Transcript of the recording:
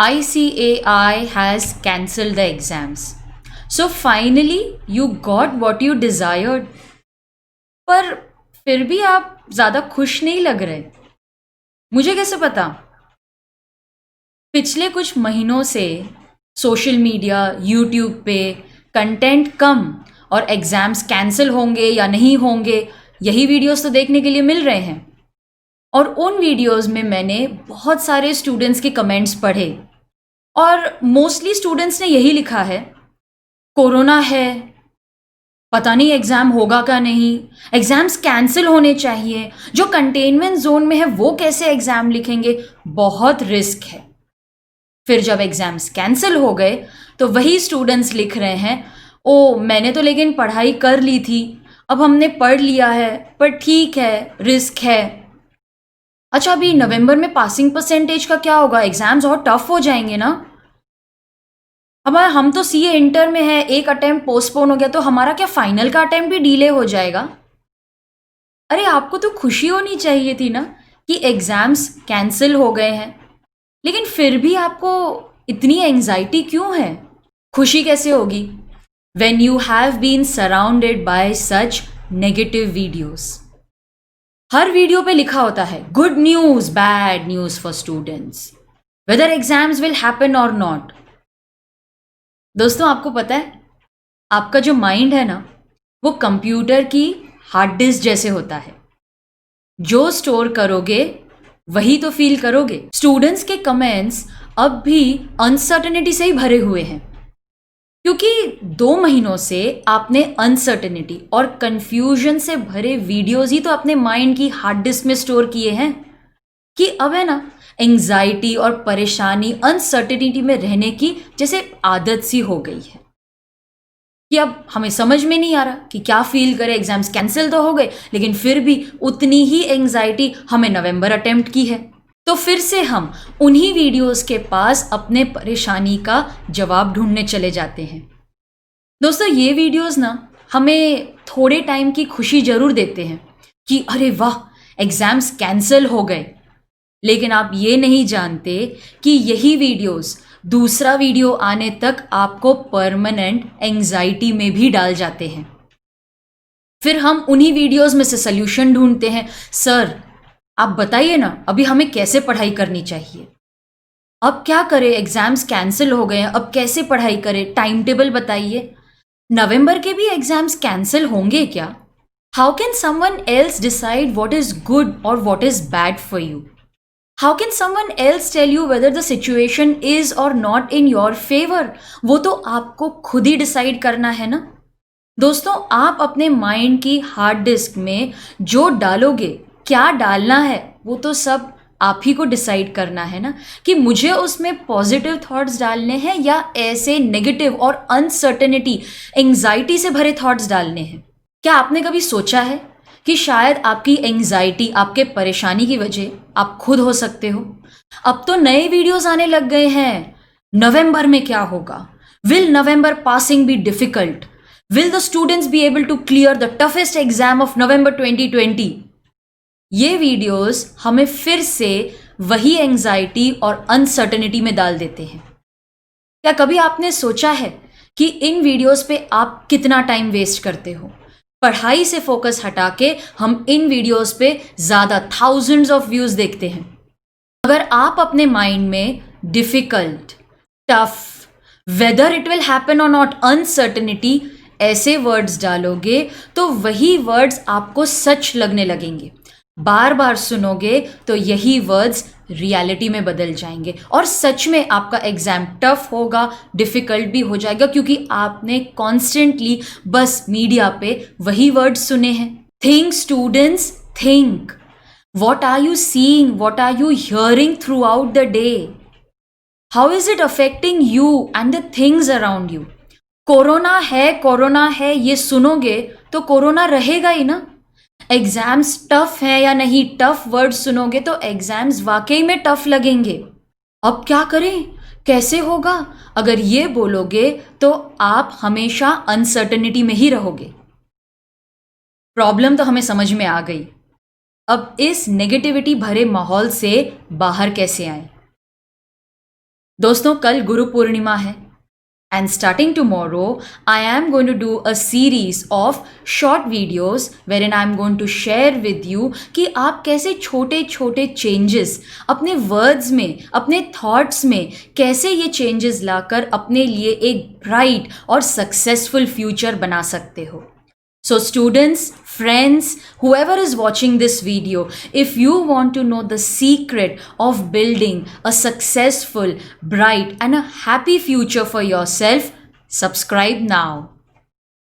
ICAI has cancelled the exams. So finally, you got what you desired. पर फिर भी आप ज़्यादा खुश नहीं लग रहे। मुझे कैसे पता? पिछले कुछ महीनों से सोशल मीडिया, यूट्यूब पे कंटेंट कम और एग्ज़ाम्स कैंसिल होंगे या नहीं होंगे, यही वीडियोस तो देखने के लिए मिल रहे हैं। और उन वीडियोस में मैंने बहुत सारे स्टूडेंट्स के कमेंट्स पढ़े और मोस्टली स्टूडेंट्स ने यही लिखा है, कोरोना है, पता नहीं एग्ज़ाम होगा क्या नहीं, एग्ज़ाम्स कैंसिल होने चाहिए, जो कंटेनमेंट जोन में है वो कैसे एग्ज़ाम लिखेंगे, बहुत रिस्क है। फिर जब एग्ज़ाम्स कैंसिल हो गए तो वही स्टूडेंट्स लिख रहे हैं, ओ मैंने तो लेकिन पढ़ाई कर ली थी, अब हमने पढ़ लिया है, पर ठीक है, रिस्क है। अच्छा, अभी नवंबर में पासिंग परसेंटेज का क्या होगा? एग्ज़ाम्स और टफ हो जाएंगे ना। अब हम तो सीए इंटर में है, एक अटेम्प्ट पोस्टपोन हो गया तो हमारा क्या फाइनल का अटेम्प्ट भी डिले हो जाएगा? अरे आपको तो खुशी होनी चाहिए थी ना कि एग्ज़ाम्स कैंसिल हो गए हैं, लेकिन फिर भी आपको इतनी एंजाइटी क्यों है? खुशी कैसे होगी when you have been surrounded by such negative videos? हर वीडियो पे लिखा होता है good news, bad news for students, whether exams will happen और नॉट। दोस्तों, आपको पता है आपका जो माइंड है ना, वो कंप्यूटर की हार्ड डिस्क जैसे होता है। जो स्टोर करोगे वही तो फील करोगे। स्टूडेंट्स के कमेंट्स अब भी अनसर्टेनिटी से ही भरे हुए हैं, क्योंकि 2 महीनों से आपने अनसर्टेनिटी और कंफ्यूजन से भरे वीडियोस ही तो अपने माइंड की हार्ड डिस्क में स्टोर किए हैं कि अब है ना एंजाइटी और परेशानी अनसर्टेनिटी में रहने की जैसे आदत सी हो गई है कि अब हमें समझ में नहीं आ रहा कि क्या फील करें। एग्जाम्स कैंसिल तो हो गए, लेकिन फिर भी उतनी ही एंजाइटी हमें नवंबर अटेम्प्ट की है। तो फिर से हम उन्हीं वीडियोस के पास अपने परेशानी का जवाब ढूंढने चले जाते हैं। दोस्तों, ये वीडियोस ना हमें थोड़े टाइम की खुशी जरूर देते हैं कि अरे वाह, एग्जाम्स कैंसिल हो गए, लेकिन आप ये नहीं जानते कि यही वीडियोस दूसरा वीडियो आने तक आपको परमानेंट एंजाइटी में भी डाल जाते हैं। फिर हम उन्हीं वीडियोस में से सल्यूशन ढूंढते हैं। सर आप बताइए ना, अभी हमें कैसे पढ़ाई करनी चाहिए? अब क्या करें? एग्जाम्स कैंसिल हो गए हैं, अब कैसे पढ़ाई करें? टाइम टेबल बताइए। नवंबर के भी एग्जाम्स कैंसिल होंगे क्या? How can someone else decide what is good और what is bad for you? How can someone else tell you whether the situation is और नॉट इन योर फेवर? वो तो आपको खुद ही डिसाइड करना है ना। दोस्तों, आप अपने माइंड की हार्ड डिस्क में जो डालोगे, क्या डालना है, वो तो सब आप ही को डिसाइड करना है ना कि मुझे उसमें पॉजिटिव थॉट्स डालने हैं या ऐसे नेगेटिव और अनसर्टेनिटी, एंजाइटी से भरे थॉट्स डालने हैं। क्या आपने कभी सोचा है कि शायद आपकी एंजाइटी, आपके परेशानी की वजह आप खुद हो सकते हो? अब तो नए वीडियोस आने लग गए हैं। नवंबर में क्या होगा? Will November passing be difficult? Will the students be able to clear the toughest exam of November 2020? ये वीडियोस हमें फिर से वही एंजाइटी और अनसर्टेनिटी में डाल देते हैं। क्या कभी आपने सोचा है कि इन वीडियोस पे आप कितना टाइम वेस्ट करते हो? पढ़ाई से फोकस हटा के हम इन वीडियोस पे ज़्यादा थाउजेंड्स ऑफ व्यूज़ देखते हैं। अगर आप अपने माइंड में difficult, tough, whether it will happen और नॉट, अनसर्टेनिटी ऐसे वर्ड्स डालोगे तो वही वर्ड्स आपको सच लगने लगेंगे। बार बार सुनोगे तो यही वर्ड्स रियलिटी में बदल जाएंगे और सच में आपका एग्जाम टफ होगा, डिफिकल्ट भी हो जाएगा, क्योंकि आपने कॉन्स्टेंटली बस मीडिया पे वही वर्ड्स सुने हैं। Think students, think. What are you seeing? What are you hearing throughout the day? How is it affecting you and the things around you? Corona है ये सुनोगे तो कोरोना रहेगा ही ना। एग्जाम्स टफ है या नहीं, टफ वर्ड सुनोगे तो एग्जाम्स वाकई में टफ लगेंगे। अब क्या करें, कैसे होगा? अगर ये बोलोगे तो आप हमेशा अनसर्टेनिटी में ही रहोगे। प्रॉब्लम तो हमें समझ में आ गई। अब इस नेगेटिविटी भरे माहौल से बाहर कैसे आए? दोस्तों, कल गुरु पूर्णिमा है and starting tomorrow I am going to do a series of short videos wherein I am going to share with you कि आप कैसे छोटे छोटे changes अपने words में, अपने thoughts में कैसे ये changes लाकर अपने लिए एक bright और successful future बना सकते हो. So students, friends, whoever is watching this video, if you want to know the secret of building a successful, bright and a happy future for yourself, subscribe now.